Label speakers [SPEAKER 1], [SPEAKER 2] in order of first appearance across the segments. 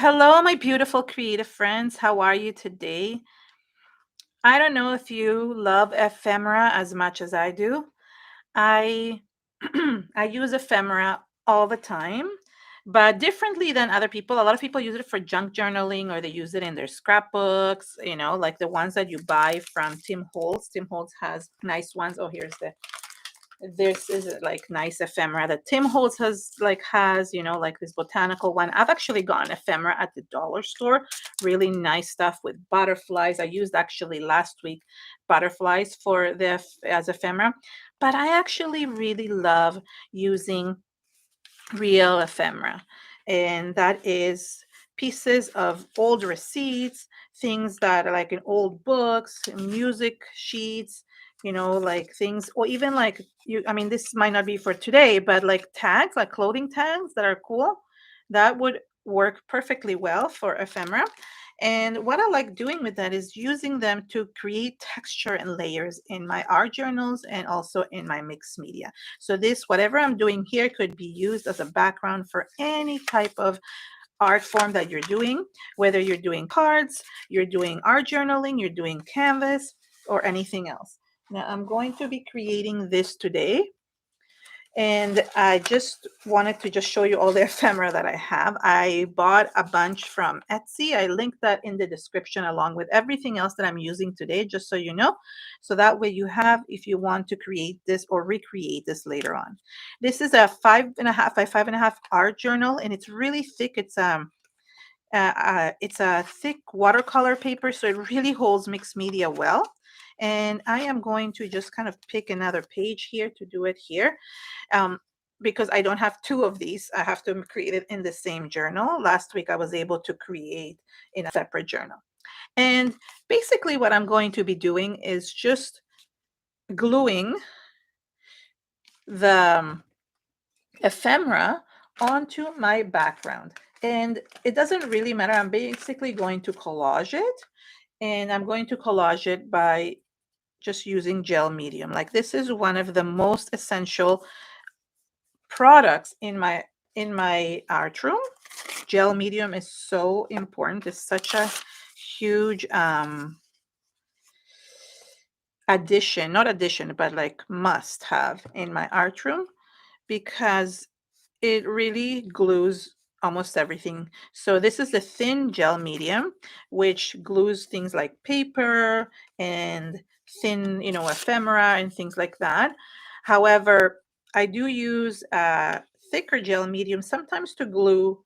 [SPEAKER 1] Hello, my beautiful creative friends. How are you today? I don't know if you love ephemera as much as I do. I I use ephemera all the time, but differently than other people. A lot of people use it for junk journaling or they use it in their scrapbooks, like the ones that you buy from Tim Holtz. Tim Holtz has nice ones. Oh, here's the this is like nice ephemera that Tim Holtz has, like this botanical one. I've actually gotten ephemera at the dollar store. Really nice stuff with butterflies. I used actually last week butterflies for as ephemera, but I actually really love using real ephemera, and that is pieces of old receipts, things that are like in old books, music sheets, like things, or even like I mean, this might not be for today, but like tags, like clothing tags that are cool, that would work perfectly well for ephemera. And what I like doing with that is using them to create texture and layers in my art journals and also in my mixed media. So this, whatever I'm doing here, could be used as a background for any type of art form that you're doing, whether you're doing cards, you're doing art journaling, you're doing canvas, or anything else. Now I'm going to be creating this today, and I just wanted to just show you all the ephemera that I have. I bought a bunch from Etsy. I linked that in the description along with everything else that I'm using today, just so you know. So that way you have, if you want to create this or recreate this later on. This is a 5.5 by 5.5 art journal, and it's really thick. It's a thick watercolor paper, so it really holds mixed media well. And I am going to just kind of pick another page here to do it here, um, because I don't have two of these. I have to create it in the same journal. Last week I was able to create in a separate journal. And basically what I'm going to be doing is just gluing the ephemera onto my background. And it doesn't really matter. I'm basically going to collage it. And I'm going to collage it by just using gel medium. Like, this is one of the most essential products in my art room. Gel medium is so important. It's such a huge addition, not addition, but like must have in my art room, because it really glues almost everything. So this is the thin gel medium, which glues things like paper and thin, ephemera and things like that. However, I do use thicker gel medium sometimes to glue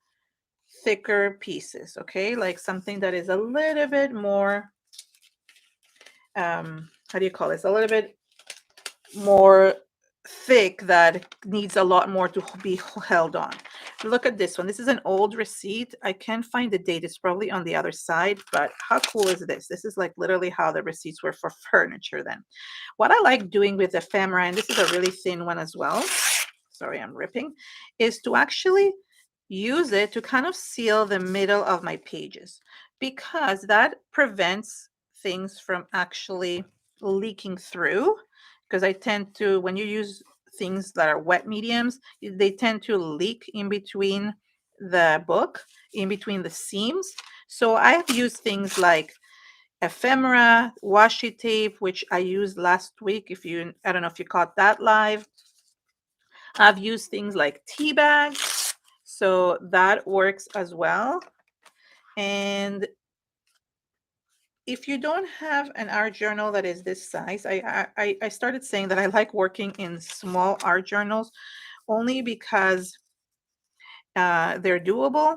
[SPEAKER 1] thicker pieces, okay? Like something that is a little bit more, how do you call this? A little bit more thick, that needs a lot more to be held on. Look at this one. This is an old receipt. I can't find the date. It's probably on the other side, but how cool is this? This is like literally how the receipts were for furniture then. What I like doing with ephemera, and this is a really thin one as well, sorry, I'm ripping, is to actually use it to kind of seal the middle of my pages, because that prevents things from actually leaking through. Because I tend to, when you use things that are wet mediums, they tend to leak in between the book, in between the seams. So I have used things like ephemera, washi tape, which I used last week. I don't know if you caught that live. I've used things like tea bags, so that works as well. And if you don't have an art journal that is this size, I started saying that I like working in small art journals only because they're doable.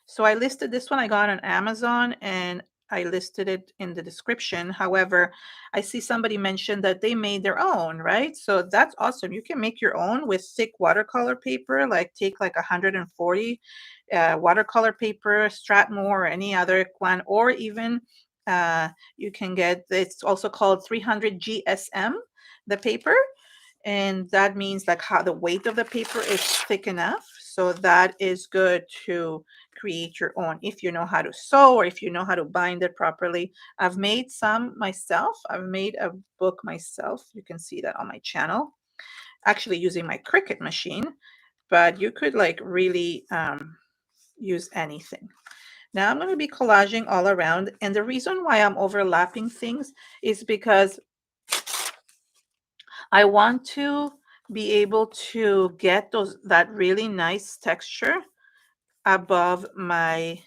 [SPEAKER 1] So I listed this one, I got on Amazon, and I listed it in the description. However, I see somebody mentioned that they made their own, right? So that's awesome. You can make your own with thick watercolor paper, like take like 140 watercolor paper, Strathmore or any other one, or even you can get, it's also called 300 GSM, the paper. And that means like how the weight of the paper is thick enough. So that is good to create your own if you know how to sew or if you know how to bind it properly. I've made some myself. I've made a book myself. You can see that on my channel, actually using my Cricut machine, but you could like really use anything. Now I'm going to be collaging all around. And the reason why I'm overlapping things is because I want to be able to get that really nice texture above my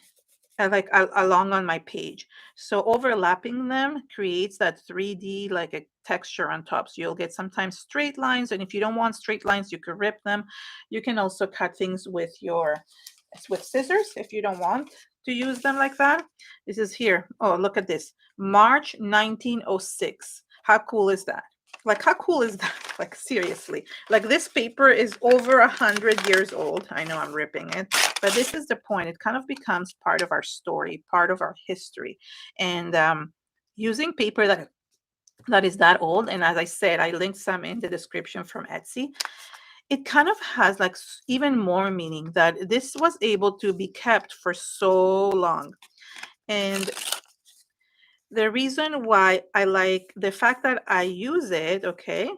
[SPEAKER 1] like along on my page. So overlapping them creates that 3D like a texture on top. So you'll get sometimes straight lines, and if you don't want straight lines, you could rip them. You can also cut things with scissors if you don't want to use them like that. This is here. Oh, look at this. March 1906. How cool is that? Like, how cool is that? Like, seriously. Like, this paper is over 100 years old. I know I'm ripping it, but this is the point. It kind of becomes part of our story, part of our history. And using paper that is that old, and as I said, I linked some in the description from Etsy, it kind of has like even more meaning that this was able to be kept for so long. And the reason why I like the fact that I use it, okay,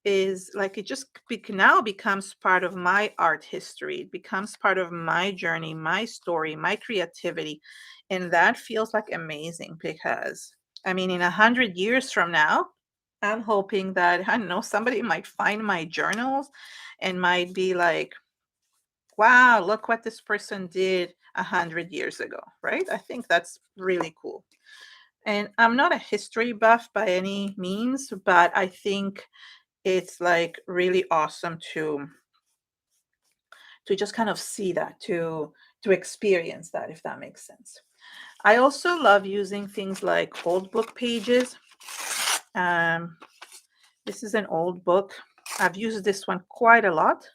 [SPEAKER 1] is like it just now becomes part of my art history. It becomes part of my journey, my story, my creativity. And that feels like amazing because, I mean, in 100 years from now, I'm hoping that, I don't know, somebody might find my journals and might be like, wow, look what this person did 100 years ago, right? I think that's really cool. And I'm not a history buff by any means, but I think it's like really awesome to just kind of see that, to experience that, if that makes sense. I also love using things like old book pages. This is an old book. I've used this one quite a lot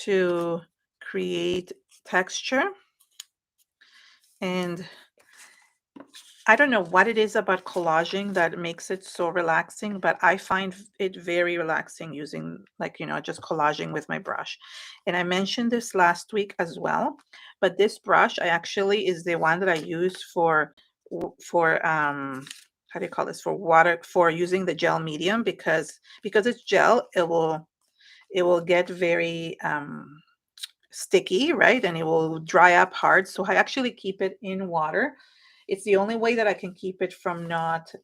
[SPEAKER 1] to create texture. And I don't know what it is about collaging that makes it so relaxing, but I find it very relaxing using, like, just collaging with my brush. And I mentioned this last week as well, but this brush I actually is the one that I use for how do you call this, for using the gel medium, because it's gel, it will get very sticky, right? And it will dry up hard. So I actually keep it in water. It's the only way that I can keep it from not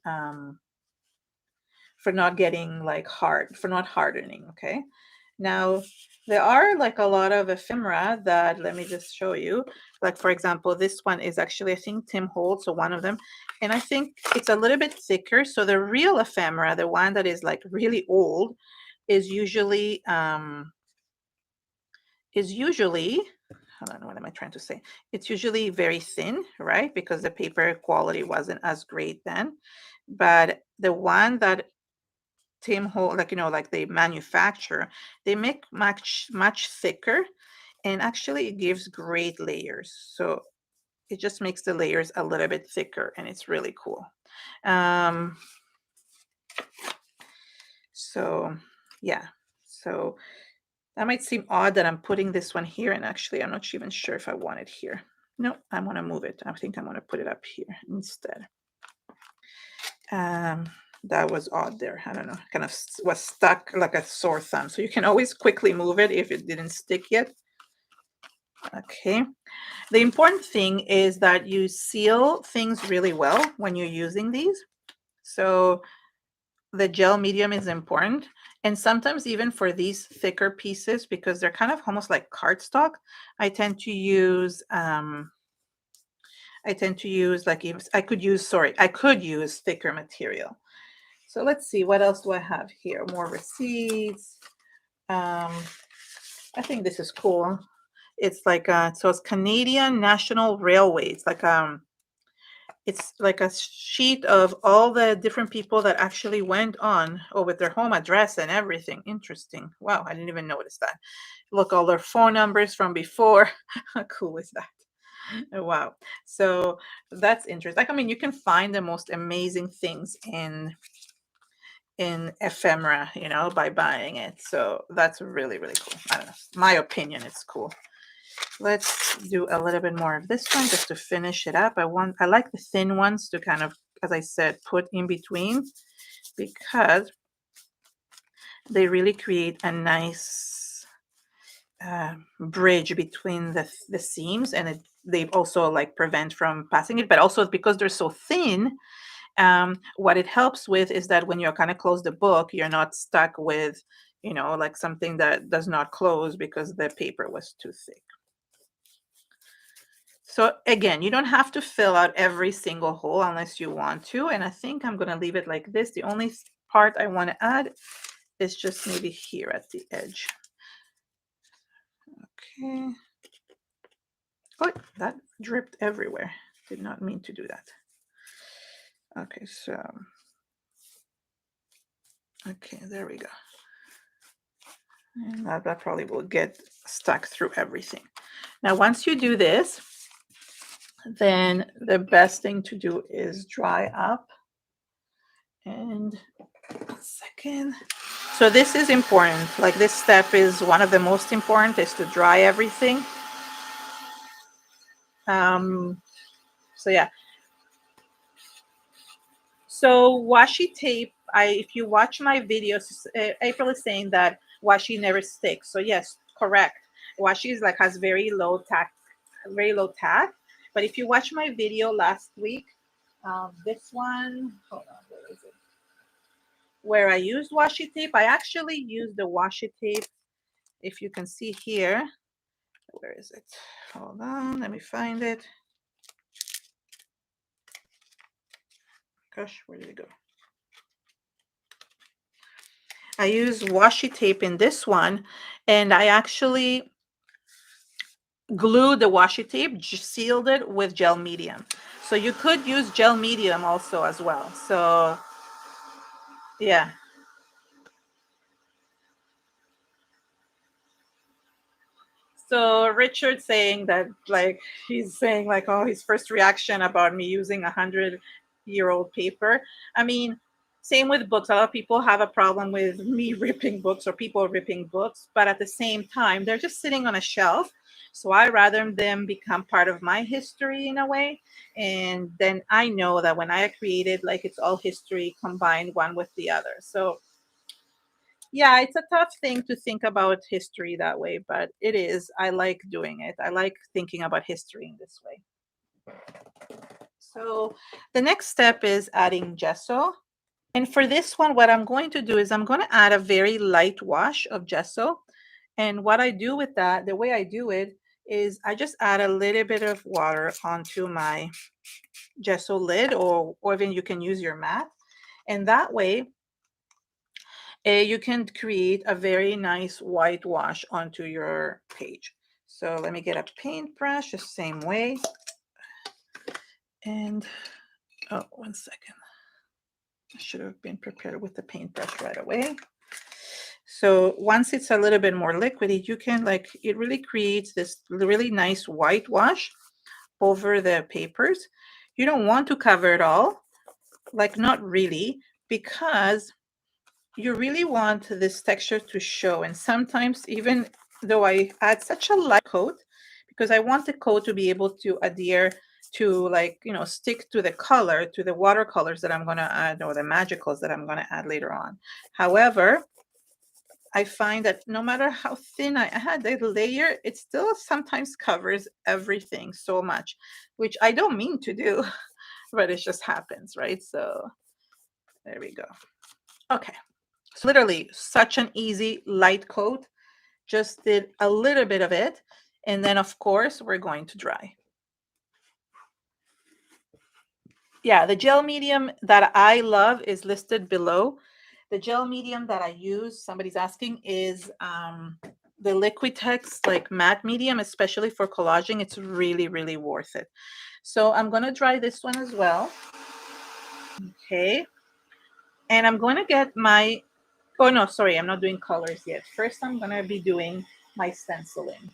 [SPEAKER 1] getting like hard, for not hardening. Okay. Now there are like a lot of ephemera that, let me just show you. Like, for example, this one is actually, I think, Tim Holtz, so one of them. And I think it's a little bit thicker. So the real ephemera, the one that is like really old, is usually hold on, what am I trying to say? It's usually very thin, right? Because the paper quality wasn't as great then. But the one that Tim Holtz, like, like they manufacture, they make much thicker, and actually it gives great layers. So it just makes the layers a little bit thicker, and it's really cool. So yeah, so that might seem odd that I'm putting this one here, and actually I'm not even sure if I want it here. No, I want to move it. I think I'm going to put it up here instead. That was odd there. I don't know. Kind of was stuck like a sore thumb. So you can always quickly move it if it didn't stick yet. Okay. The important thing is that you seal things really well when you're using these. So the gel medium is important. And sometimes even for these thicker pieces, because they're kind of almost like cardstock, I tend to use like, I could use thicker material. So let's see, what else do I have here? More receipts. I think this is cool. It's like so it's Canadian National Railways, like it's like a sheet of all the different people that actually went on, with their home address and everything. Interesting. Wow, I didn't even notice that. Look, all their phone numbers from before. How cool is that? Wow. So that's interesting. Like, I mean, you can find the most amazing things in ephemera, by buying it. So that's really, really cool. I don't know. My opinion, it's cool. Let's do a little bit more of this one just to finish it up. I like the thin ones to kind of, as I said, put in between, because they really create a nice bridge between the seams, and it they also like prevent from passing it, but also because they're so thin, what it helps with is that when you're kind of close the book, you're not stuck with, you know, like something that does not close because the paper was too thick. So again, you don't have to fill out every single hole unless you want to. And I think I'm going to leave it like this. The only part I want to add is just maybe here at the edge. Okay. Oh, that dripped everywhere. Did not mean to do that. Okay, so, okay, there we go. And that probably will get stuck through everything. Now, once you do this, then the best thing to do is dry up. And 1 second. So this is important. Like this step is one of the most important, is to dry everything. So yeah. So washi tape, if you watch my videos, April is saying that washi never sticks. So yes, correct. Washi is like has very low tack. But if you watch my video last week, this one, hold on, where is it? Where I used washi tape, I actually used the washi tape. If you can see here, where is it? Hold on, let me find it. Gosh, where did it go? I use washi tape in this one, and I actually glued the washi tape, sealed it with gel medium. So you could use gel medium also as well. So yeah. So Richard saying that, like, he's saying like, oh, his first reaction about me using 100-year-old paper. I mean, same with books. A lot of people have a problem with me ripping books or people ripping books, but at the same time, they're just sitting on a shelf. So I rather them become part of my history in a way. And then I know that when I created, like, it's all history combined one with the other. So yeah, it's a tough thing to think about history that way, but it is. I like doing it. I like thinking about history in this way. So the next step is adding gesso. And for this one, what I'm going to do is I'm going to add a very light wash of gesso. And what I do with that, the way I do it is I just add a little bit of water onto my gesso lid, or even you can use your mat. And that way, you can create a very nice whitewash onto your page. So let me get a paintbrush the same way. And, oh, 1 second. I should have been prepared with the paintbrush right away. So once it's a little bit more liquidy, you can, like, it really creates this really nice whitewash over the papers. You don't want to cover it all, like not really, because you really want this texture to show. And sometimes, even though I add such a light coat, because I want the coat to be able to adhere to, like, you know, stick to the color, to the watercolors that I'm going to add, or the magicals that I'm going to add later on. However, I find that no matter how thin I add the layer, it still sometimes covers everything so much, which I don't mean to do, but it just happens, right? So there we go. Okay. So literally such an easy light coat. Just did a little bit of it. And then of course we're going to dry. Yeah, the gel medium that I love is listed below. The gel medium that I use, somebody's asking, is the Liquitex, like matte medium, especially for collaging. It's really, really worth it. So I'm going to dry this one as well. Okay. And I'm going to get my, oh no, sorry, I'm not doing colors yet. First, I'm going to be doing my stenciling.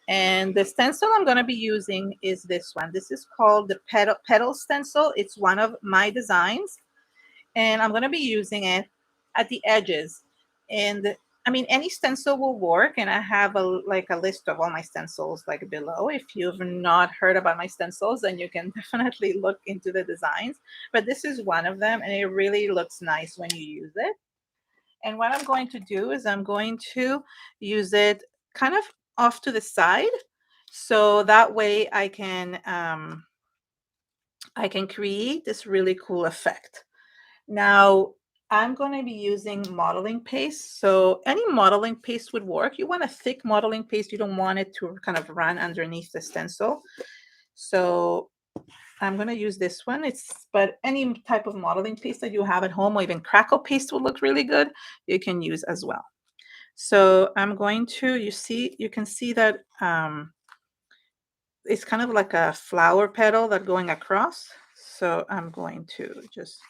[SPEAKER 1] And the stencil I'm going to be using is this one. This is called the Petals stencil. It's one of my designs. And I'm going to be using it at the edges. And I mean, any stencil will work. And I have a list of all my stencils like below. If you've not heard about my stencils, then you can definitely look into the designs. But this is one of them, and it really looks nice when you use it. And what I'm going to do is I'm going to use it kind of off to the side. So that way I can create this really cool effect. Now I'm going to be using modeling paste. So any modeling paste would work. You want a thick modeling paste. You don't want it to kind of run underneath the stencil. So I'm going to use this one. But any type of modeling paste that you have at home, or even crackle paste will look really good. You can use as well. So I'm going to, you can see that it's kind of like a flower petal that's going across. So I'm going to just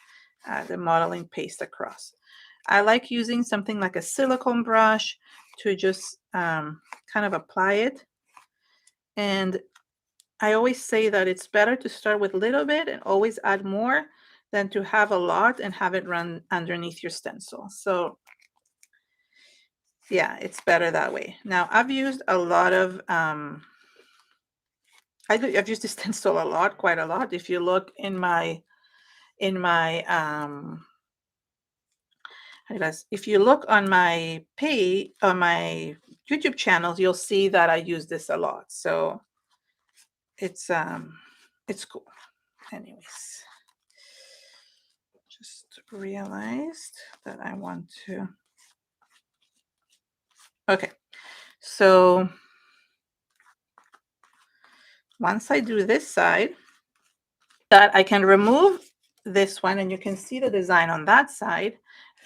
[SPEAKER 1] add the modeling paste across. I like using something like a silicone brush to just kind of apply it. And I always say that it's better to start with a little bit and always add more than to have a lot and have it run underneath your stencil. So yeah, it's better that way. Now I've used a lot of I've used this stencil a lot, quite a lot. If you look in my if you look on my page, on my YouTube channels, you'll see that I use this a lot. So it's cool. Anyways, just realized that I want to. Okay, so once I do this side, that I can remove this one, and you can see the design on that side,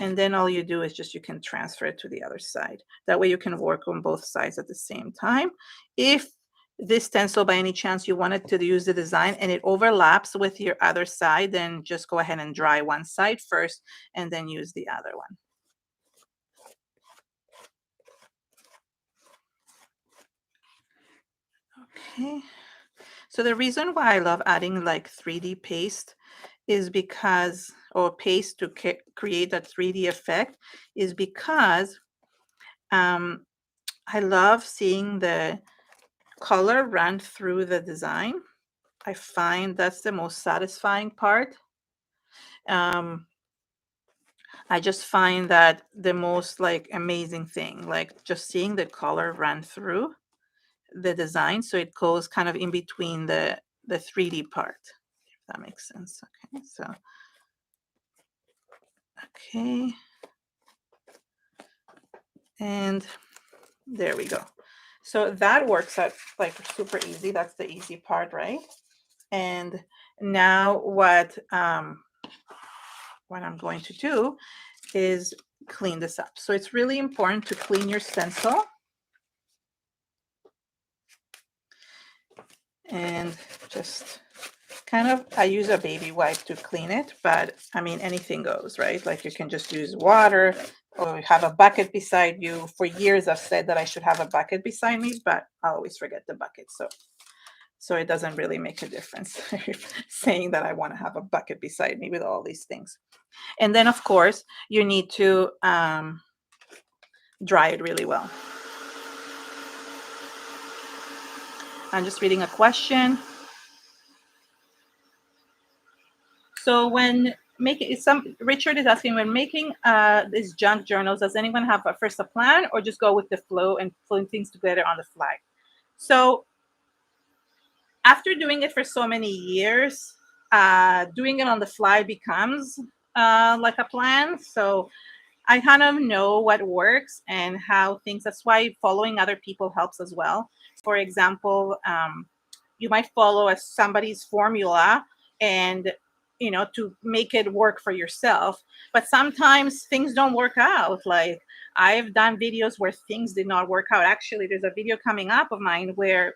[SPEAKER 1] and then all you do is just you can transfer it to the other side. That way you can work on both sides at the same time. If this stencil, by any chance you wanted to use the design and it overlaps with your other side, then just go ahead and dry one side first and then use the other one. Okay, so the reason why I love adding like 3D paste is because, or paste to create that 3D effect, is because I love seeing the color run through the design. I find that's the most satisfying part. I just find that the most like amazing thing, like just seeing the color run through the design. So it goes kind of in between the 3D part, if that makes sense. Okay, so, okay. And there we go. So that works out like super easy. That's the easy part, right? And now what I'm going to do is clean this up. So it's really important to clean your stencil. And just kind of, I use a baby wipe to clean it, but I mean, anything goes, right? Like you can just use water or have a bucket beside you. For years, I've said that I should have a bucket beside me, but I always forget the bucket. So it doesn't really make a difference saying that I want to have a bucket beside me with all these things. And then, of course, you need to dry it really well. I'm just reading a question. So when making, Richard is asking, when making these junk journals, does anyone have first a plan or just go with the flow and putting things together on the fly? So after doing it for so many years, doing it on the fly becomes like a plan. So I kind of know what works and how things, that's why following other people helps as well. For example, you might follow somebody's formula and, you know, to make it work for yourself. But sometimes things don't work out. Like I've done videos where things did not work out. Actually, there's a video coming up of mine where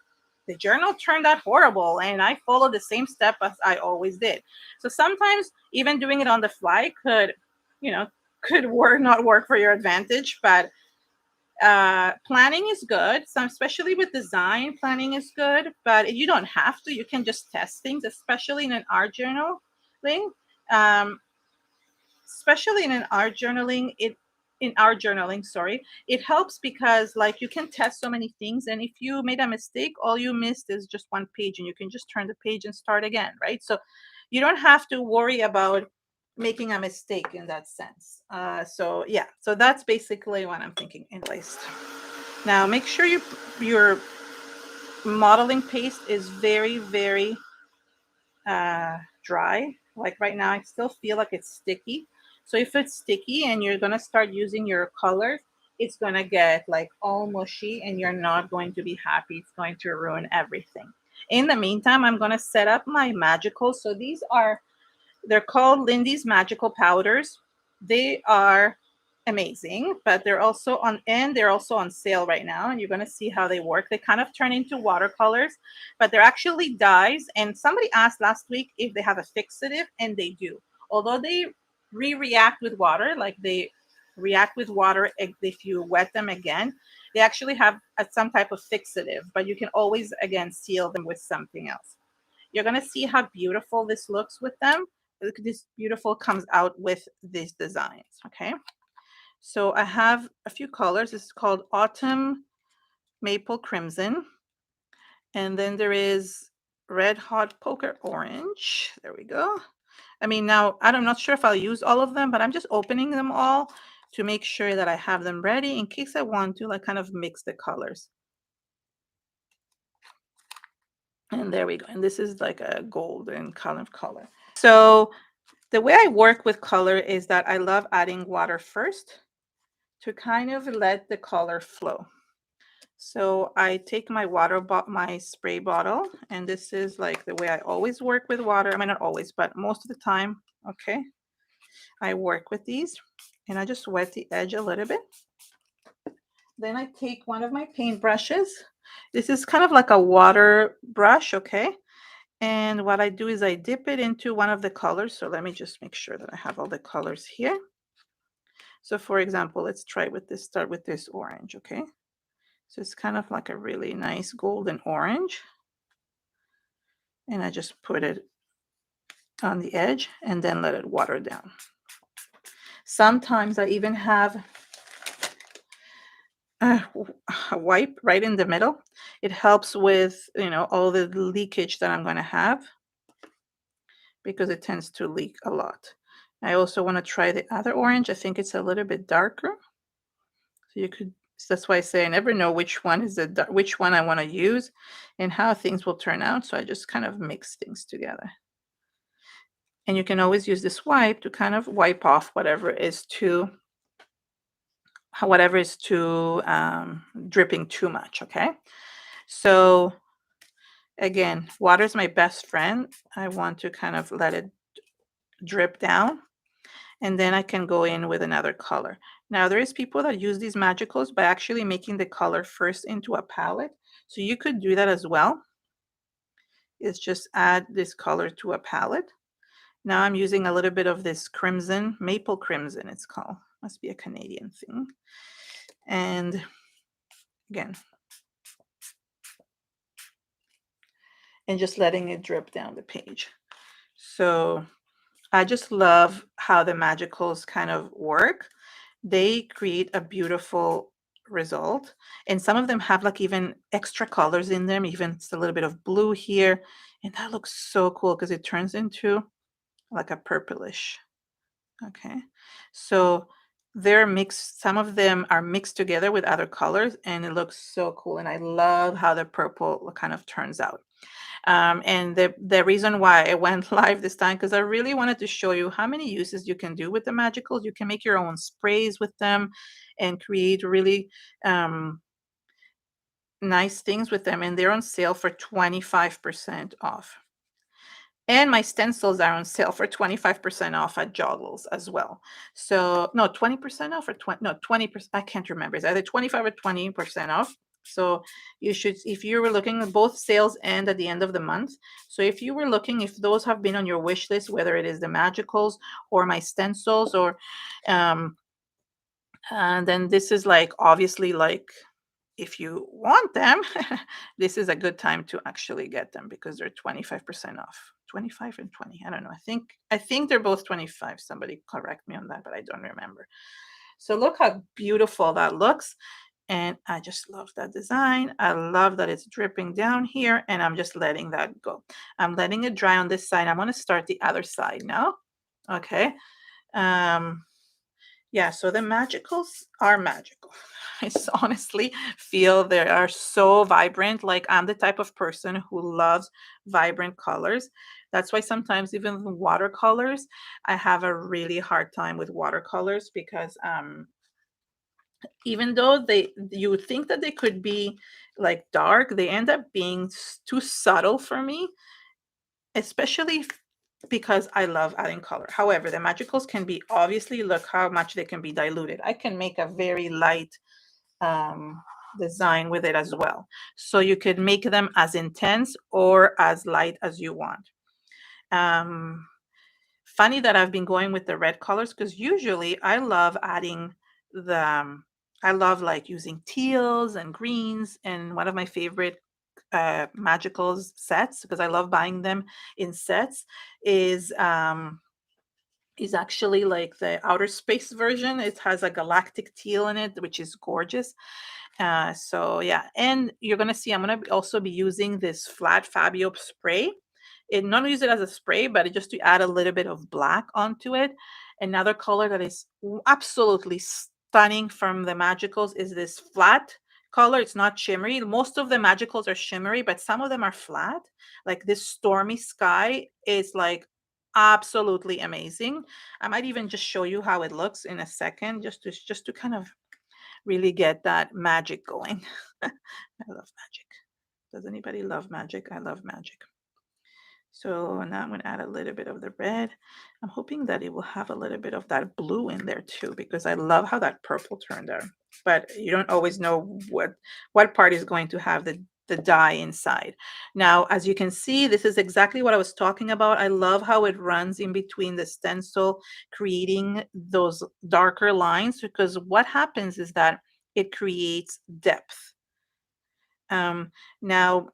[SPEAKER 1] the journal turned out horrible and I followed the same step as I always did. So sometimes even doing it on the fly could, you know, could work, not work for your advantage, but planning is good. So especially with design, planning is good, but you don't have to. You can just test things, especially in an art journal thing. Especially in an art journaling, it helps because like you can test so many things, and if you made a mistake, all you missed is just one page and you can just turn the page and start again, right? So you don't have to worry about making a mistake in that sense. So yeah, so that's basically what I'm thinking in list. Now make sure you're modeling paste is very, very dry. Like right now, I still feel like it's sticky. So if it's sticky and you're gonna start using your colors, it's gonna get like all mushy and you're not going to be happy. It's going to ruin everything. In the meantime, I'm gonna set up my magicals. So they're called Lindy's Magical Powders. They are amazing, but they're also on sale right now, and you're going to see how they work. They kind of turn into watercolors, but they're actually dyes. And somebody asked last week if they have a fixative, and they do. Although they react with water, like they react with water if you wet them again, they actually have some type of fixative, but you can always again seal them with something else. You're going to see how beautiful this looks with them. Look, this beautiful comes out with these designs. Okay, so I have a few colors. This is called Autumn Maple Crimson, and then there is Red Hot Poker Orange. There we go. I mean, now I'm not sure if I'll use all of them, but I'm just opening them all to make sure that I have them ready in case I want to like kind of mix the colors. And there we go. And this is like a golden kind of color. So the way I work with color is that I love adding water first to kind of let the color flow. So I take my my spray bottle, and this is like the way I always work with water. I mean, not always, but most of the time, okay, I work with these, and I just wet the edge a little bit. Then I take one of my paint brushes. This is kind of like a water brush, okay? And what I do is I dip it into one of the colors. So let me just make sure that I have all the colors here. So for example, let's try with this, start with this orange, okay? So it's kind of like a really nice golden orange. And I just put it on the edge and then let it water down. Sometimes I even have a wipe right in the middle. It helps with, all the leakage that I'm going to have because it tends to leak a lot. I also want to try the other orange. I think it's a little bit darker. So that's why I say I never know which one I want to use and how things will turn out. So I just kind of mix things together. And you can always use this wipe to kind of wipe off whatever is too dripping too much. Okay. So again, water is my best friend. I want to kind of let it drip down, and then I can go in with another color. Now, there is people that use these magicals by actually making the color first into a palette. So you could do that as well. Is just add this color to a palette. Now I'm using a little bit of this crimson, maple crimson it's called. Must be a Canadian thing. And again, and just letting it drip down the page. So I just love how the magicals kind of work. They create a beautiful result, and some of them have like even extra colors in them, even it's a little bit of blue here, and that looks so cool because it turns into like a purplish. Okay, so they're mixed, some of them are mixed together with other colors, and it looks so cool, and I love how the purple kind of turns out. And the reason why I went live this time, because I really wanted to show you how many uses you can do with the magicals. You can make your own sprays with them and create really nice things with them. And they're on sale for 25% off. And my stencils are on sale for 25% off at Joggles as well. So no, 20% off or 20%. I can't remember. It's either 25 or 20% off. So you should, if you were looking at both sales end at the end of the month. So if you were looking, if those have been on your wish list, whether it is the magicals or my stencils or, and then this is like, obviously like, if you want them, this is a good time to actually get them because they're 25% off. 25 and 20. I don't know. I think they're both 25. Somebody correct me on that, but I don't remember. So look how beautiful that looks. And I just love that design. I love that it's dripping down here, and I'm just letting that go. I'm letting it dry on this side. I'm going to start the other side now. Okay. Yeah, so the magicals are magical. I honestly feel they are so vibrant. Like, I'm the type of person who loves vibrant colors. That's why sometimes even the watercolors, I have a really hard time with watercolors because even though you would think that they could be like dark, they end up being too subtle for me, especially because I love adding color. However, the magicals can be, obviously, look how much they can be diluted. I can make a very light um, design with it as well. So you could make them as intense or as light as you want. Um, Funny that I've been going with the red colors because usually I love adding I love like using teals and greens. And one of my favorite magicals sets, because I love buying them in sets, is actually like the outer space version. It has a galactic teal in it, which is gorgeous. So yeah, and you're gonna see I'm gonna also be using this flat Fabio spray. It not use it as a spray, but just to add a little bit of black onto it. Another color that is absolutely stunning from the magicals is this flat color. It's not shimmery. Most of the magicals are shimmery, but some of them are flat. Like this stormy sky is like absolutely amazing. I might even just show you how it looks in a second, just to kind of really get that magic going. I love magic. Does anybody love magic? I love magic. So now I'm going to add a little bit of the red. I'm hoping that it will have a little bit of that blue in there too, because I love how that purple turned out. But you don't always know what part is going to have the dye inside. Now, as you can see, this is exactly what I was talking about. I love how it runs in between the stencil, creating those darker lines, because what happens is that it creates depth. Now,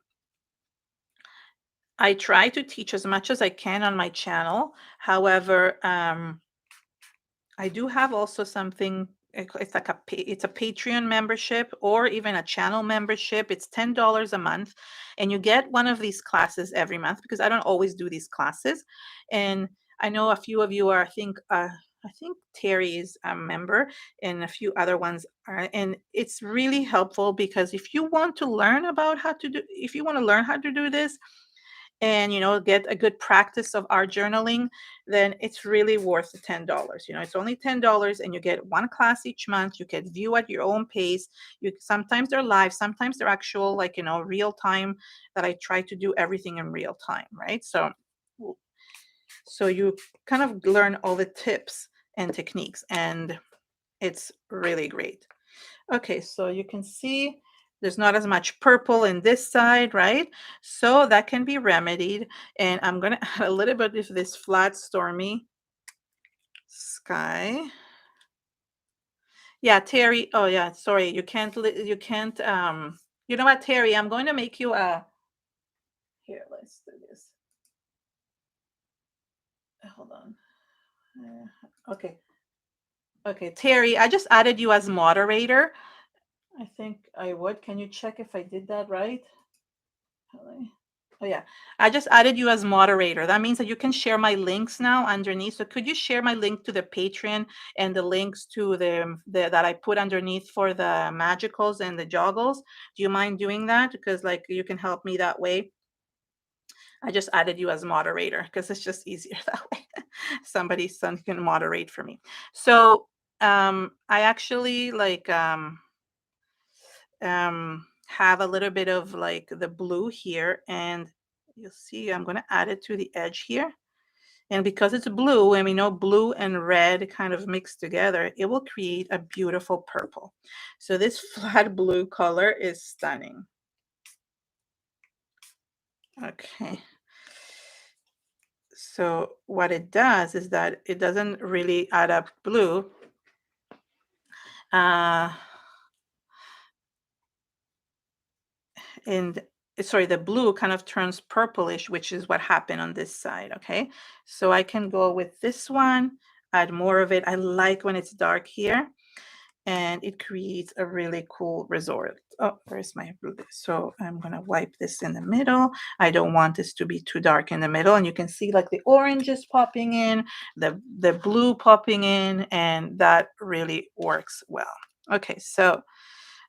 [SPEAKER 1] I try to teach as much as I can on my channel. However, I do have also something. It's like it's a Patreon membership or even a channel membership. It's $10 a month, and you get one of these classes every month because I don't always do these classes. And I know a few of you are. I think Terry is a member, and a few other ones are. And it's really helpful because if you want to learn about how to do, if you want to learn how to do this, and get a good practice of art journaling, then it's really worth the $10. It's only $10 and you get one class each month. You can view at your own pace. Sometimes they're live, sometimes they're actual, like, real time, that I try to do everything in real time, right? So you kind of learn all the tips and techniques, and it's really great. Okay, so you can see there's not as much purple in this side, right? So that can be remedied. And I'm going to add a little bit of this flat stormy sky. Yeah, Terry. Oh yeah, sorry. You can't you know what, Terry, I'm going to make you a here, let's do this. Hold on. Okay. Okay, Terry, I just added you as moderator. I think I would. Can you check if I did that right? Oh yeah, I just added you as moderator. That means that you can share my links now underneath. So could you share my link to the Patreon and the links to the that I put underneath for the magicals and the joggles? Do you mind doing that? Because like you can help me that way. I just added you as moderator because it's just easier that way. Somebody can moderate for me. So I actually have a little bit of like the blue here, and you'll see I'm going to add it to the edge here. And because it's blue, and we know blue and red kind of mixed together, it will create a beautiful purple. So this flat blue color is stunning. Okay. So what it does is that it doesn't really add up blue. And sorry, the blue kind of turns purplish, which is what happened on this side. Okay, so I can go with this one, add more of it. I like when it's dark here, and it creates a really cool result. oh, where's my blue? So I'm gonna wipe this in the middle. I don't want this to be too dark in the middle, and you can see like the orange is popping in, the blue popping in, and that really works well. Okay, so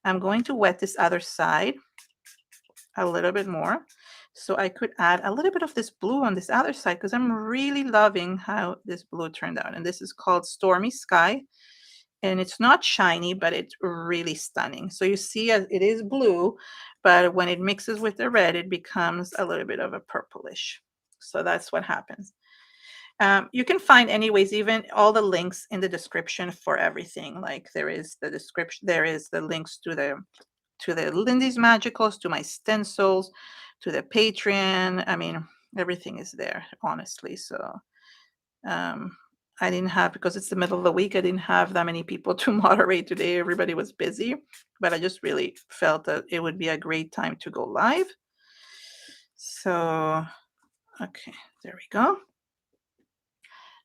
[SPEAKER 1] I'm going to wet this other side a little bit more, so I could add a little bit of this blue on this other side because I'm really loving how this blue turned out. And this is called Stormy Sky, and it's not shiny, but it's really stunning. So you see, as it is blue, but when it mixes with the red, it becomes a little bit of a purplish. So that's what happens. You can find anyways, even all the links in the description for everything. Like there is the description, there is the links to the Lindy's Magicals, to my stencils, to the Patreon. I mean, everything is there, honestly. So I didn't have, because it's the middle of the week, I didn't have that many people to moderate today. Everybody was busy, but I just really felt that it would be a great time to go live. So, okay, there we go.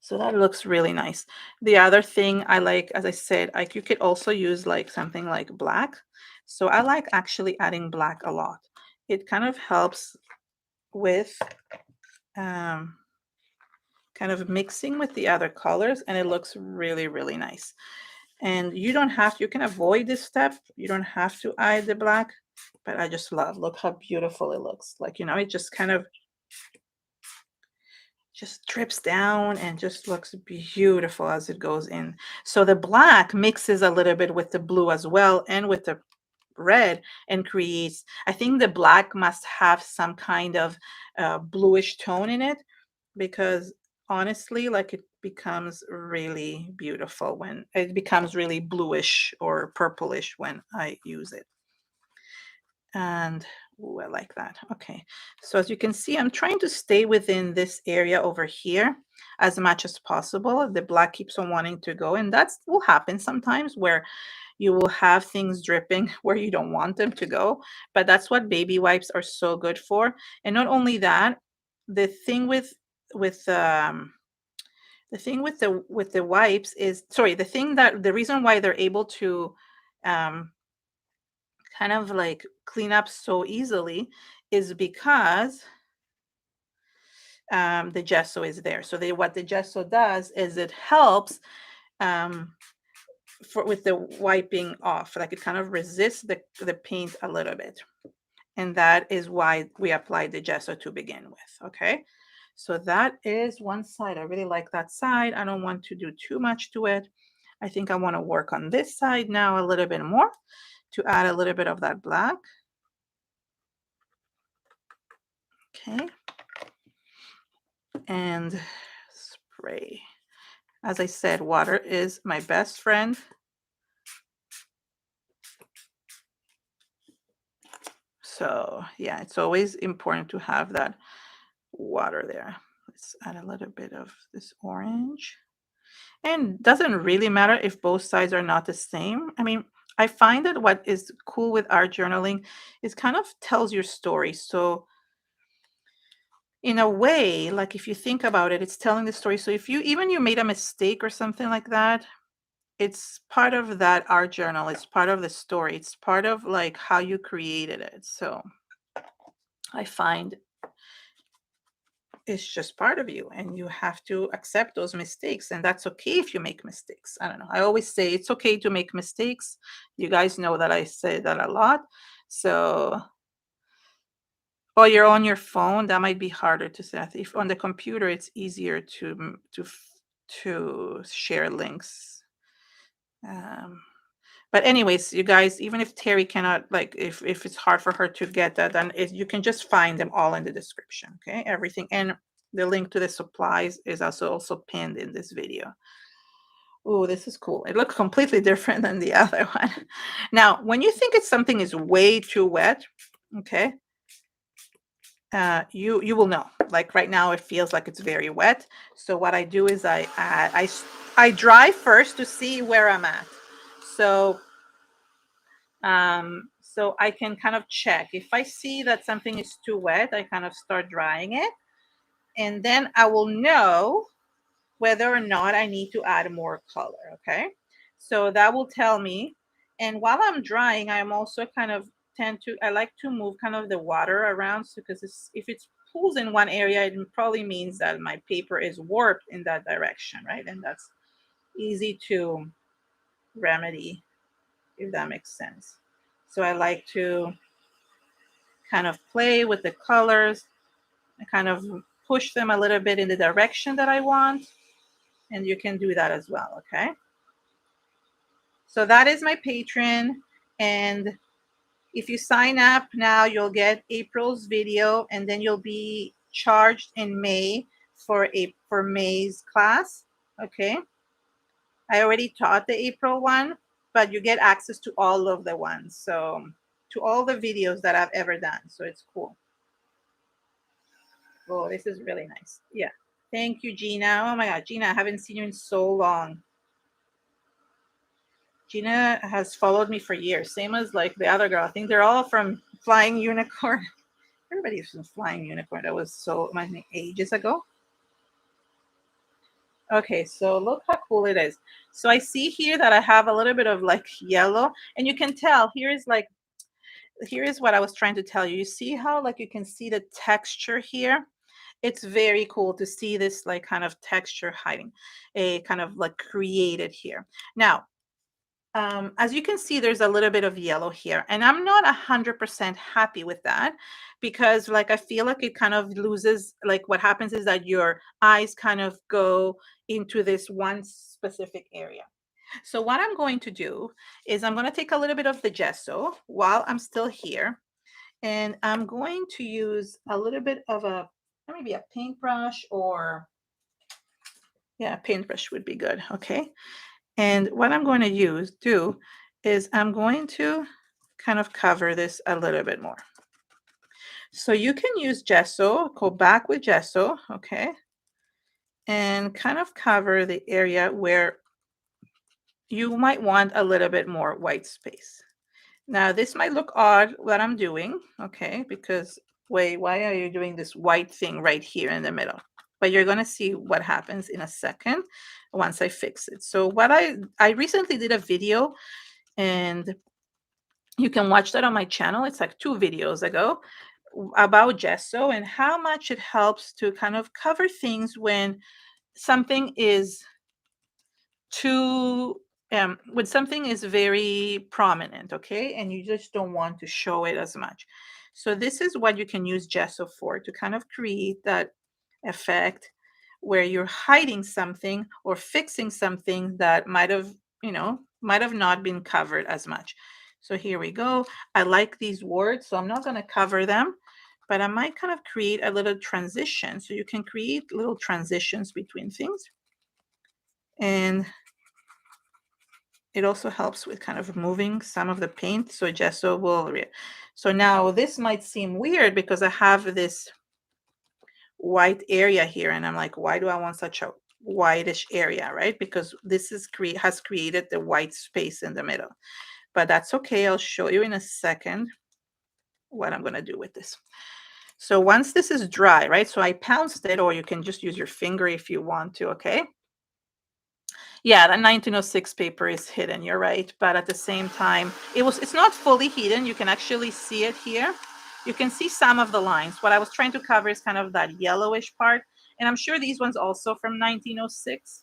[SPEAKER 1] So that looks really nice. The other thing I like, as I said, like you could also use like something like black. So I like actually adding black a lot. It kind of helps with kind of mixing with the other colors, and it looks really, really nice. And you don't have to, you can avoid this step. You don't have to add the black, but I just love, look how beautiful it looks. Like, you know, it just kind of just drips down and just looks beautiful as it goes in. So the black mixes a little bit with the blue as well and with the red and creates, I think the black must have some kind of bluish tone in it, because honestly, like it becomes really beautiful when it becomes really bluish or purplish when I use it. And ooh, I like that. Okay, so as you can see, I'm trying to stay within this area over here as much as possible. The black keeps on wanting to go, and that's will happen sometimes where you will have things dripping where you don't want them to go, but that's what baby wipes are so good for. And not only that, the thing with the thing with the wipes is, sorry, the thing that the reason why they're able to um kind of like clean up so easily is because the gesso is there. So what the gesso does is it helps um, with the wiping off. Like it kind of resists the paint a little bit. And that is why we applied the gesso to begin with. Okay. So that is one side. I really like that side. I don't want to do too much to it. I think I want to work on this side now a little bit more to add a little bit of that black. Okay. And spray. As I said, water is my best friend. So yeah, it's always important to have that water there. Let's add a little bit of this orange. And doesn't really matter if both sides are not the same. I mean, I find that what is cool with art journaling is kind of tells your story. So in a way, like if you think about it, it's telling the story. So if you even you made a mistake or something like that, it's part of that art journal. It's part of the story. It's part of like how you created it. So I find it's just part of you, and you have to accept those mistakes, and that's okay if you make mistakes. I don't know. I always say it's okay to make mistakes. You guys know that I say that a lot. So while you're on your phone, that might be harder to say. If on the computer, it's easier to share links. But anyways, you guys, even if Terry cannot, like, if it's hard for her to get that, then you can just find them all in the description. Okay, everything, and the link to the supplies is also pinned in this video. Oh, this is cool. It looks completely different than the other one. Now, when you think something is way too wet, okay, you will know. Like right now, it feels like it's very wet. So what I do is I dry first to see where I'm at. So so I can kind of check. If I see that something is too wet, I kind of start drying it. And then I will know whether or not I need to add more color, okay? So that will tell me. And while I'm drying, I'm also kind of I like to move kind of the water around, so because if it pools in one area, it probably means that my paper is warped in that direction, right? And that's easy to remedy, if that makes sense. So I like to kind of play with the colors and kind of push them a little bit in the direction that I want. And you can do that as well, okay? So that is my Patreon. And if you sign up now, you'll get April's video, and then you'll be charged in May for May's class, okay? I already taught the April one, but you get access to all of the ones. So to all the videos that I've ever done. So it's cool. Oh, this is really nice. Yeah. Thank you, Gina. Oh my God, Gina, I haven't seen you in so long. Gina has followed me for years, same as like the other girl. I think they're all from Flying Unicorn. Everybody's from Flying Unicorn. That was so many ages ago. Okay, so look how cool it is. So I see here that I have a little bit of like yellow, and you can tell here is what I was trying to tell you. You see how like you can see the texture here? It's very cool to see this like kind of texture hiding, a kind of like created here. Now, as you can see, there's a little bit of yellow here, and I'm not 100% happy with that, because like I feel like it kind of loses, like what happens is that your eyes kind of go into this one specific area. So what I'm going to do is I'm going to take a little bit of the gesso while I'm still here, and I'm going to use a little bit of maybe a paintbrush, or yeah, a paintbrush would be good. Okay. And what I'm going to do is I'm going to kind of cover this a little bit more. So you can use gesso, go back with gesso, okay, and kind of cover the area where you might want a little bit more white space. Now, this might look odd what I'm doing, okay, because wait, why are you doing this white thing right here in the middle? But you're going to see what happens in a second once I fix it. So what I recently did a video, and you can watch that on my channel. It's like 2 videos ago, about gesso and how much it helps to kind of cover things when something is too when something is very prominent, okay, and you just don't want to show it as much. So this is what you can use gesso for, to kind of create that effect where you're hiding something or fixing something that might have not been covered as much. So here we go. I like these words, so I'm not going to cover them, but I might kind of create a little transition. So you can create little transitions between things, and it also helps with kind of moving some of the paint, so gesso will so now this might seem weird because I have this white area here, and I'm like, why do I want such a whitish area, right? Because this has created the white space in the middle. But that's okay. I'll show you in a second what I'm going to do with this. So once this is dry, right? So I pounced it, or you can just use your finger if you want to, okay? Yeah, that 1906 paper is hidden, you're right. But at the same time, it's not fully hidden. You can actually see it here. You can see some of the lines. What I was trying to cover is kind of that yellowish part. And I'm sure these ones also from 1906.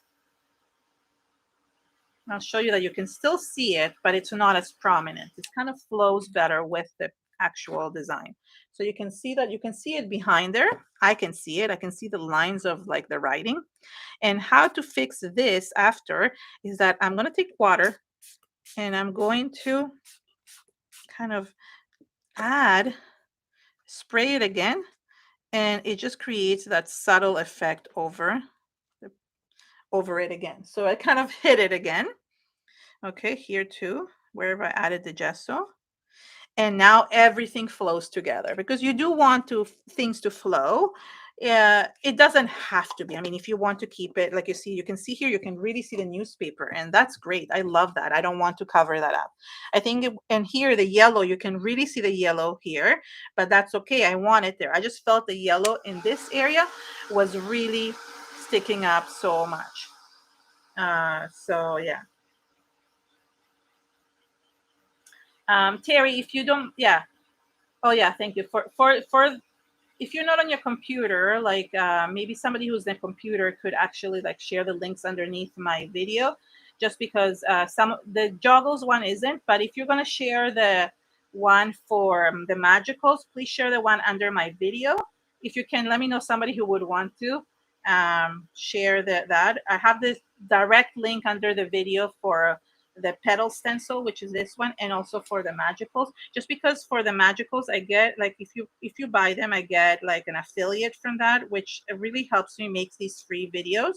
[SPEAKER 1] I'll show you that you can still see it, but it's not as prominent. It kind of flows better with the actual design. So you can see it behind there. I can see it. I can see the lines of like the writing. And how to fix this after is that I'm going to take water, and I'm going to kind of spray it again, and it just creates that subtle effect over it again. So I kind of hit it again. Okay, here too, wherever I added the gesso. And now everything flows together, because you do want things to flow. It doesn't have to be. I mean, if you want to keep it, like you can see here, you can really see the newspaper, and that's great. I love that. I don't want to cover that up. I think, and here the yellow, you can really see the yellow here, but that's okay. I want it there. I just felt the yellow in this area was really sticking up so much. So yeah. Terry, if you don't, yeah. Oh yeah, thank you for if you're not on your computer, like maybe somebody who's on a computer could actually like share the links underneath my video, just because some the Joggles one isn't. But if you're gonna share the one for the magicals, please share the one under my video. If you can, let me know somebody who would want to share that. I have this direct link under the video for the petal stencil, which is this one, and also for the magicals. Just because for the magicals, I get like if you buy them, I get like an affiliate from that, which really helps me make these free videos.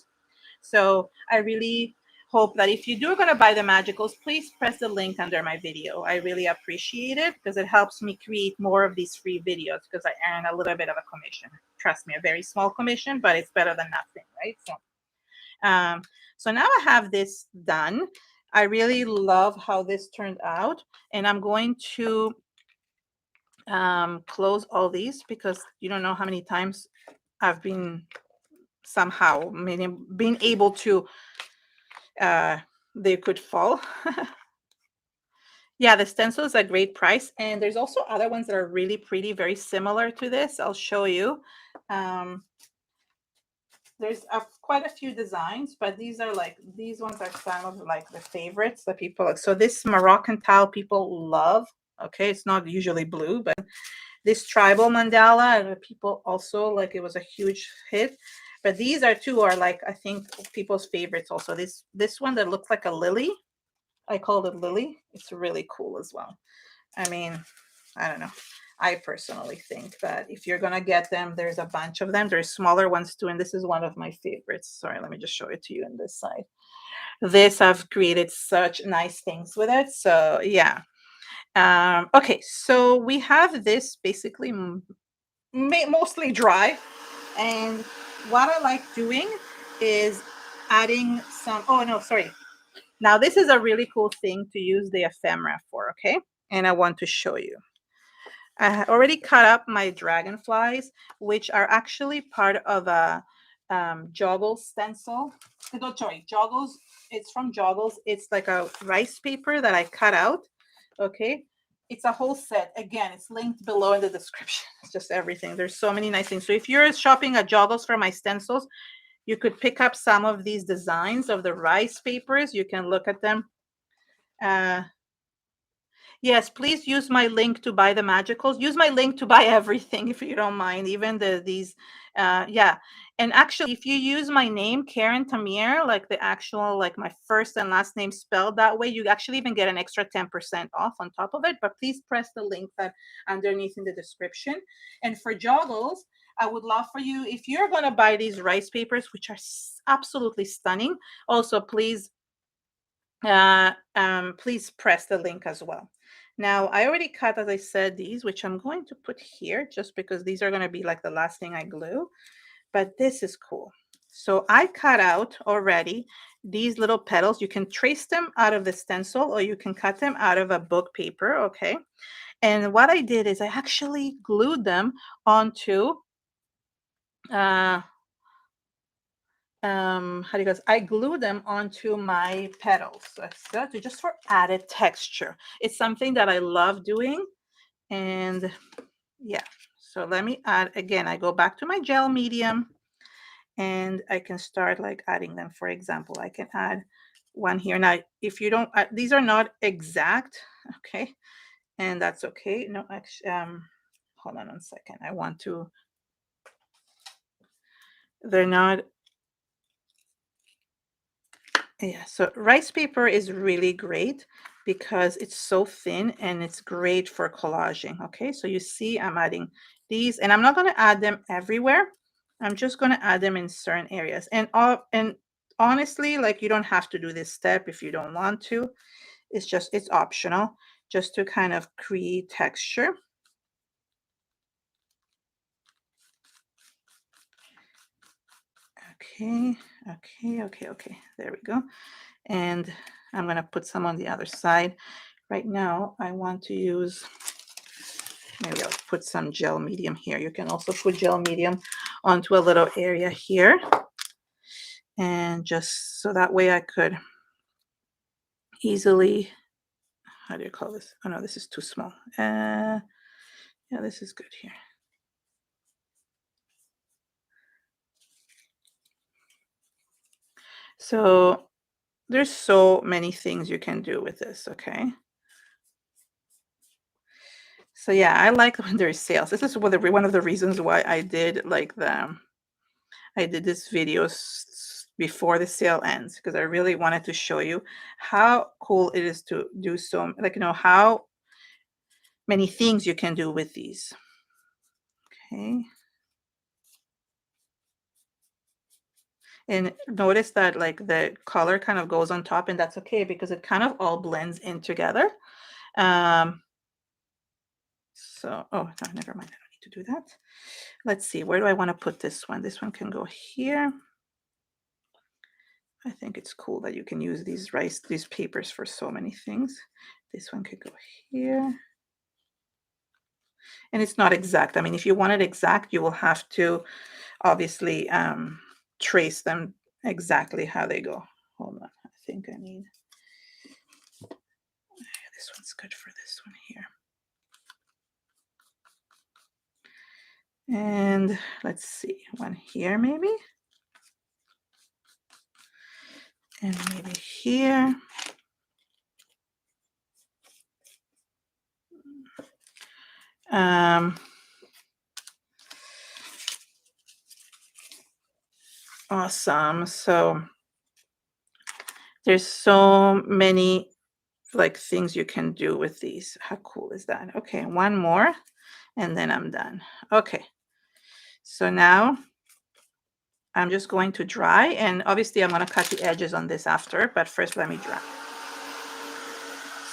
[SPEAKER 1] So I really hope that if you do going to buy the magicals, please press the link under my video. I really appreciate it because it helps me create more of these free videos because I earn a little bit of a commission. Trust me, a very small commission, but it's better than nothing, right? So now I have this done. I really love how this turned out, and I'm going to close all these because you don't know how many times I've been somehow being able to they could fall. Yeah, the stencil is a great price, and there's also other ones that are really pretty, very similar to this. I'll show you. There's quite a few designs, but these ones are some of like the favorites that people like. So this Moroccan tile people love. Okay, it's not usually blue, but this tribal mandala people also like. It was a huge hit. But these two are like, I think, people's favorites also. This one that looks like a lily, I called it Lily. It's really cool as well. I mean, I don't know. I personally think that if you're going to get them, there's a bunch of them. There's smaller ones too, and this is one of my favorites. Sorry, let me just show it to you on this side. This, I've created such nice things with it. So yeah. Okay, so we have this basically mostly dry. And what I like doing is adding some, oh no, sorry. Now, this is a really cool thing to use the ephemera for, okay? And I want to show you. I already cut up my dragonflies, which are actually part of a Joggles stencil. No, sorry, Joggles. It's from Joggles. It's like a rice paper that I cut out, okay? It's a whole set. Again, it's linked below in the description. It's just everything. There's so many nice things. So if you're shopping at Joggles for my stencils, you could pick up some of these designs of the rice papers. You can look at them. Yes, please use my link to buy the magicals. Use my link to buy everything if you don't mind, even these. Yeah, and actually, if you use my name, Keren Tamir, like the actual, like my first and last name spelled that way, you actually even get an extra 10% off on top of it. But please press the link that underneath in the description. And for Joggles, I would love for you, if you're going to buy these rice papers, which are absolutely stunning, also please please press the link as well. Now, I already cut, as I said, these, which I'm going to put here just because these are going to be like the last thing I glue. But this is cool. So I cut out already these little petals. You can trace them out of the stencil or you can cut them out of a book paper, okay? And what I did is I actually glued them onto how do you guys, I glue them onto my petals. So just for added texture. It's something that I love doing. And yeah, so let me add again. I go back to my gel medium and I can start like adding them. For example, I can add one here. Now, if you don't, these are not exact, okay, and that's okay. No, actually, hold on 1 second. I want to, they're not. Yeah, so rice paper is really great because it's so thin and it's great for collaging. Okay, so you see I'm adding these and I'm not going to add them everywhere. I'm just going to add them in certain areas. And honestly, like you don't have to do this step if you don't want to. It's optional just to kind of create texture. Okay, okay. There we go. And I'm going to put some on the other side. Right now, I want to use, maybe I'll put some gel medium here. You can also put gel medium onto a little area here. And just so that way I could easily, how do you call this? Oh no, this is too small. Yeah, this is good here. So there's so many things you can do with this, okay? So yeah, I like when there's sales. This is one of the reasons why I did like I did this video before the sale ends, because I really wanted to show you how cool it is to do so, like, you know, how many things you can do with these. Okay. And notice that like the color kind of goes on top, and that's okay because it kind of all blends in together. Um, oh, no, never mind. I don't need to do that. Let's see. Where do I want to put this one? This one can go here. I think it's cool that you can use these papers for so many things. This one could go here. And it's not exact. I mean, if you want it exact, you will have to obviously trace them exactly how they go. Hold on. I think I need, this one's good for this one here. And let's see, one here maybe. And maybe here. Awesome. So there's so many like things you can do with these. How cool is that? Okay, one more and then I'm done. Okay. So now I'm just going to dry, and obviously I'm going to cut the edges on this after, but first let me dry.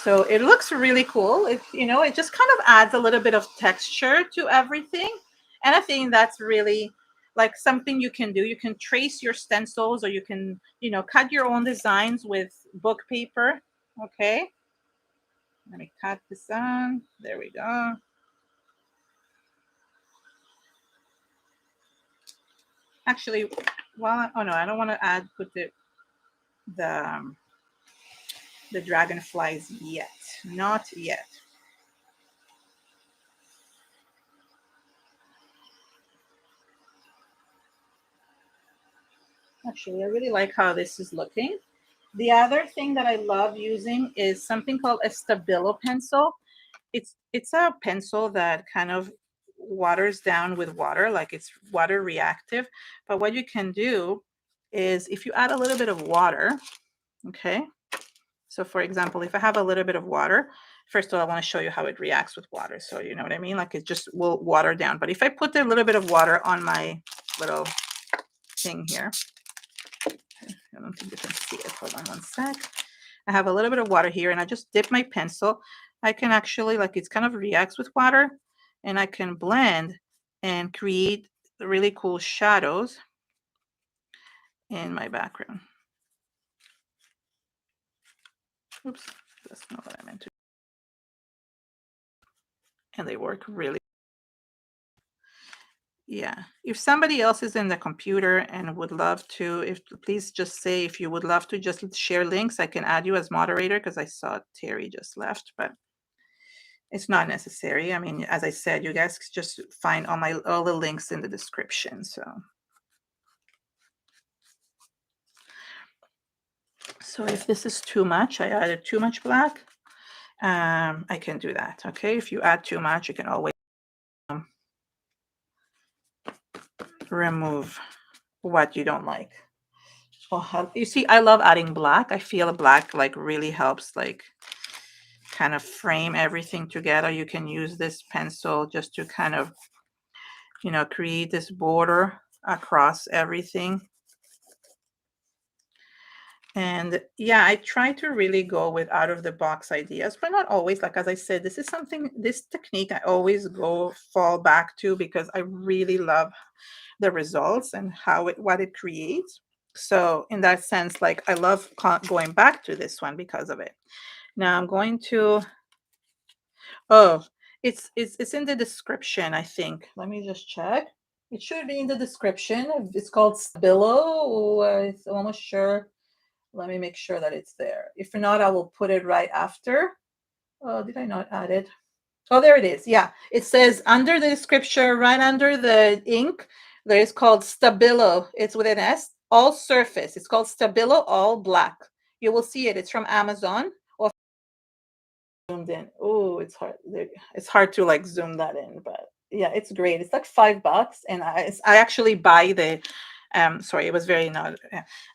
[SPEAKER 1] So it looks really cool. It, you know, it just kind of adds a little bit of texture to everything. And I think that's really like something you can do. You can trace your stencils, or you can, you know, cut your own designs with book paper. Okay. Let me cut this on. There we go. Actually, well, oh no, I don't want to put the dragonflies yet. Not yet. Actually, I really like how this is looking. The other thing that I love using is something called a Stabilo pencil. It's a pencil that kind of waters down with water, like it's water reactive. But what you can do is if you add a little bit of water, okay? So for example, if I have a little bit of water, first of all, I want to show you how it reacts with water. So you know what I mean? Like it just will water down. But if I put a little bit of water on my little thing here, I don't think you can see it. Hold on one sec. I have a little bit of water here, and I just dip my pencil. I can actually, like, it's kind of reacts with water, and I can blend and create really cool shadows in my background. Oops, that's not what I meant to. And they work really. Yeah. If somebody else is in the computer and would love to, please just say if you would love to just share links. I can add you as moderator because I saw Terry just left, but it's not necessary. I mean, as I said, you guys just find all the links in the description. So if this is too much, I added too much black, I can do that. Okay, if you add too much, you can always remove what you don't like. Well, you see, I love adding black. I feel black like really helps like kind of frame everything together. You can use this pencil just to kind of, you know, create this border across everything. And yeah, I try to really go with out of the box ideas, but not always. Like, as I said, this technique I always fall back to because I really love the results and what it creates. So in that sense, like I love going back to this one because of it. Now I'm going to, oh, it's in the description, I think. Let me just check. It should be in the description. It's called Stabilo. It's almost sure. Let me make sure that it's there. If not, I will put it right after. Oh, did I not add it? Oh, there it is. Yeah, it says under the description, right under the ink, there is called Stabilo. It's with an S, all surface. It's called Stabilo all black. You will see it. It's from Amazon. Or zoomed in. Oh, it's hard. It's hard to like zoom that in, but yeah, it's great. It's like $5, and I actually buy the. Sorry, it was very not.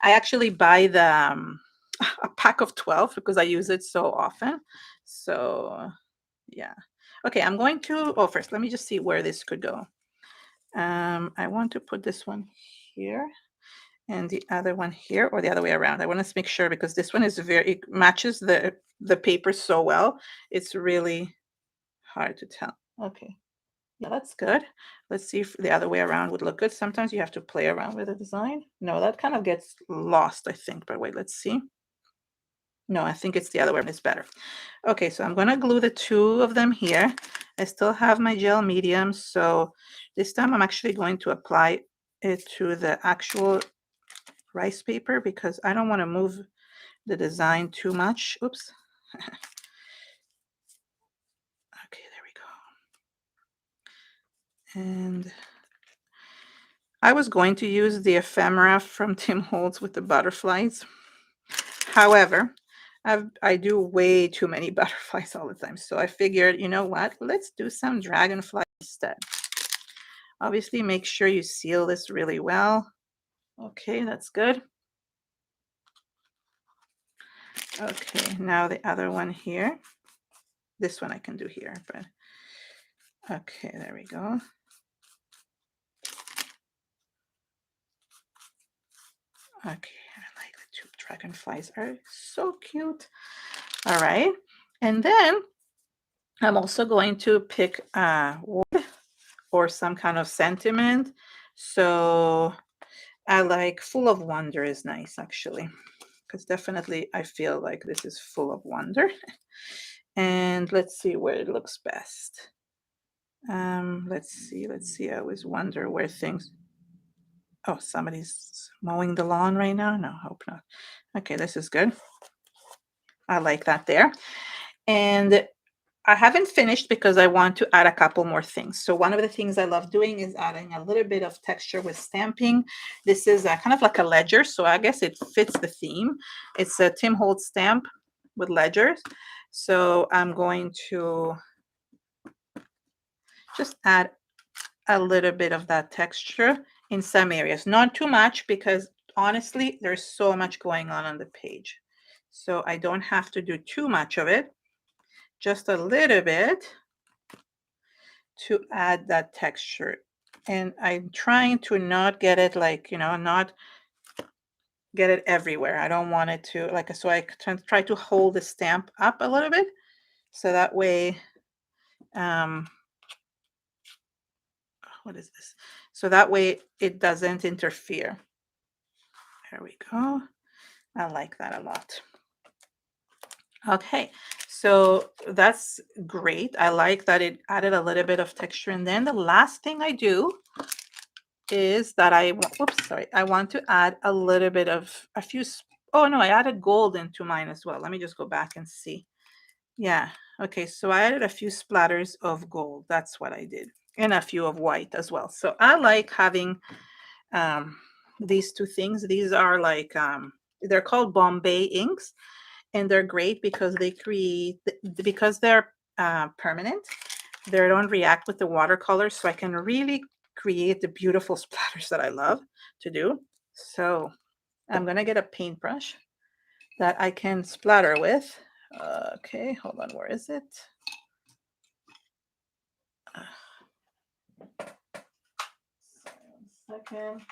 [SPEAKER 1] I actually buy the a pack of 12 because I use it so often. So yeah. Okay, I'm going to, oh, first, let me just see where this could go. I want to put this one here and the other one here, or the other way around. I want to make sure because this one is it matches the paper so well. It's really hard to tell. Okay, yeah, that's good. Let's see if the other way around would look good. Sometimes you have to play around with the design. No, that kind of gets lost, I think, but wait, let's see. No, I think it's the other way. It's better. Okay, so I'm going to glue the two of them here. I still have my gel medium, so this time I'm actually going to apply it to the actual rice paper because I don't want to move the design too much. Oops. Okay, there we go. And I was going to use the ephemera from Tim Holtz with the butterflies. However, I do way too many butterflies all the time. So I figured, you know what? Let's do some dragonfly instead. Obviously, make sure you seal this really well. Okay, that's good. Okay, now the other one here. This one I can do here, but okay, there we go. Okay, I like the two dragonflies are so cute. All right, and then I'm also going to pick wood or some kind of sentiment. So I like full of wonder is nice actually, because definitely I feel like this is full of wonder. And let's see where it looks best. Let's see. I always wonder where things. Oh, somebody's mowing the lawn right now. No, hope not. Okay, this is good. I like that there. And I haven't finished because I want to add a couple more things. So one of the things I love doing is adding a little bit of texture with stamping. This is kind of like a ledger, so I guess it fits the theme. It's a Tim Holtz stamp with ledgers. So I'm going to just add a little bit of that texture in some areas. Not too much because honestly, there's so much going on the page. So I don't have to do too much of it. Just a little bit to add that texture. And I'm trying to not get it like, not get it everywhere. I don't want it to like, so I try to hold the stamp up a little bit. So that way, what is this? So that way it doesn't interfere. There we go. I like that a lot. Okay, so that's great. I like that it added a little bit of texture. And then the last thing I do is that I want to add a little bit of a few. Oh no, I added gold into mine as well. Let me just go back and see. Yeah. Okay, so I added a few splatters of gold. That's what I did. And a few of white as well. So I like having these two things. These are like they're called Bombay inks, and they're great because they create because they're permanent. They don't react with the watercolor, so I can really create the beautiful splatters that I love to do. So I'm gonna get a paintbrush that I can splatter with. Okay, hold on, where is it? Sorry, 1 second.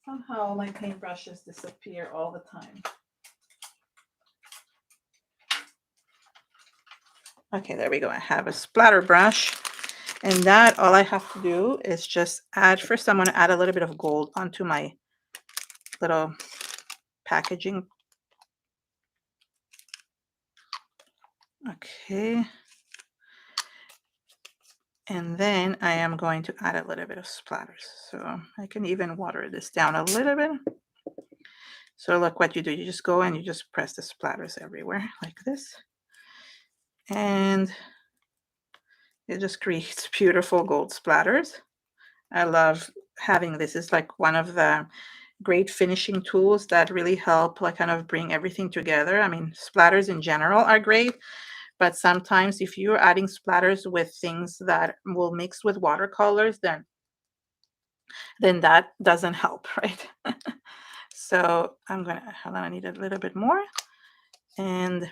[SPEAKER 1] Somehow my paintbrushes disappear all the time. Okay, there we go. I have a splatter brush. And that, all I have to do is just add, first I'm going to add a little bit of gold onto my little packaging. Okay. And then I am going to add a little bit of splatters. So I can even water this down a little bit. So look what you do. You just go and you just press the splatters everywhere like this. And it just creates beautiful gold splatters. I love having this. It's like one of the great finishing tools that really help like kind of bring everything together. I mean, splatters in general are great, but sometimes if you're adding splatters with things that will mix with watercolors, then that doesn't help, right? So I'm gonna, hold on, I need a little bit more. And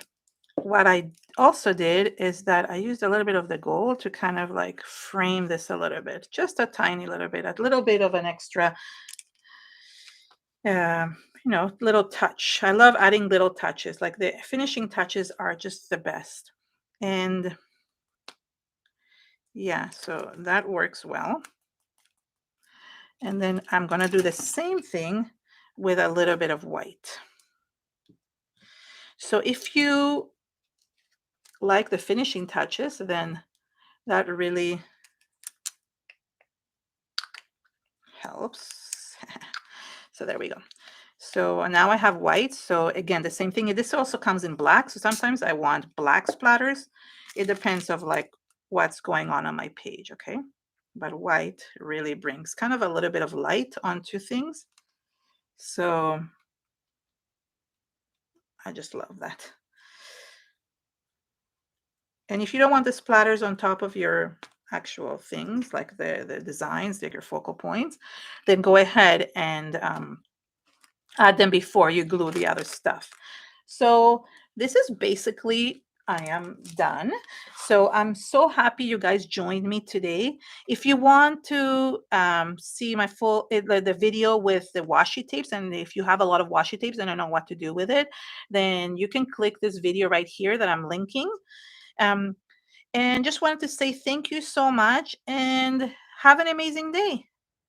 [SPEAKER 1] what I also did is that I used a little bit of the gold to kind of like frame this a little bit, just a tiny little bit, a little bit of an extra, little touch. I love adding little touches. Like the finishing touches are just the best. And yeah, so that works well. And then I'm going to do the same thing with a little bit of white. So if you like the finishing touches, then that really helps. So there we go. So now I have white. So again, the same thing. This also comes in black. So sometimes I want black splatters. It depends of like what's going on my page. Okay. But white really brings kind of a little bit of light onto things. So I just love that. And if you don't want the splatters on top of your actual things, like the designs, like your focal points, then go ahead and add them before you glue the other stuff. So this is basically, I am done. So I'm so happy you guys joined me today. If you want to see my full the video with the washi tapes, and if you have a lot of washi tapes and don't know what to do with it, then you can click this video right here that I'm linking. And just wanted to say thank you so much and have an amazing day.